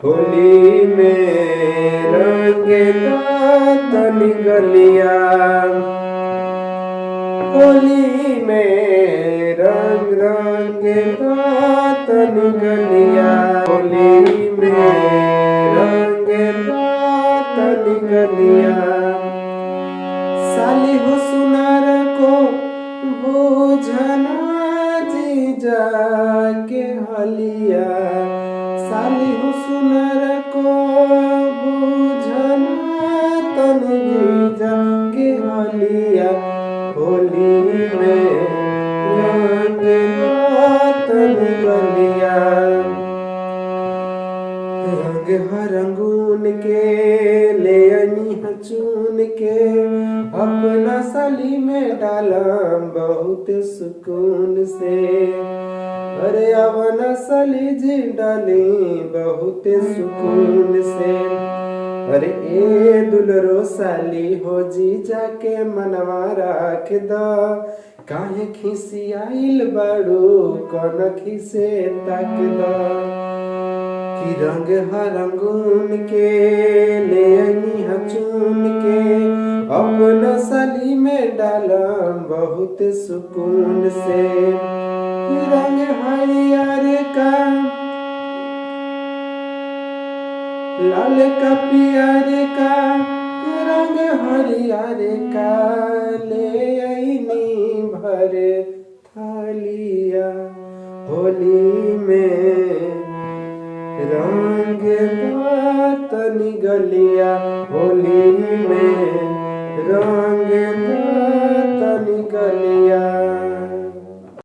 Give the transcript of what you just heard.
होली में रंगे तनी गलिया, होली में रंग रंगे तनी गलिया, होली में रंगे तनी गलिया। साली हो सुनार को बुझना जीजा के हलिया, साली हो सुनार को बुझना तन जीजा के हलिया। होली में रंग तन गलिया, रंग हरंगून के ले अनी चुन के अपना साली में डालम बहुत सुकून से। अरे अवना साली जी डाली बहुत सुकून से। अरे ए दुलरो साली हो जी जाके मनवा राख द, काहे खिसियाइल बाड़ू कौन खिसे ताक द। कि रंग हरंगून के ले अनी चुन के अपना साली में डालम बहुत सुकून से। रंग हरियर का लाल का पियर का, रंग हरियर का ले अनी भर थालिया। होली में रंग तनी गलिया, होली में रंग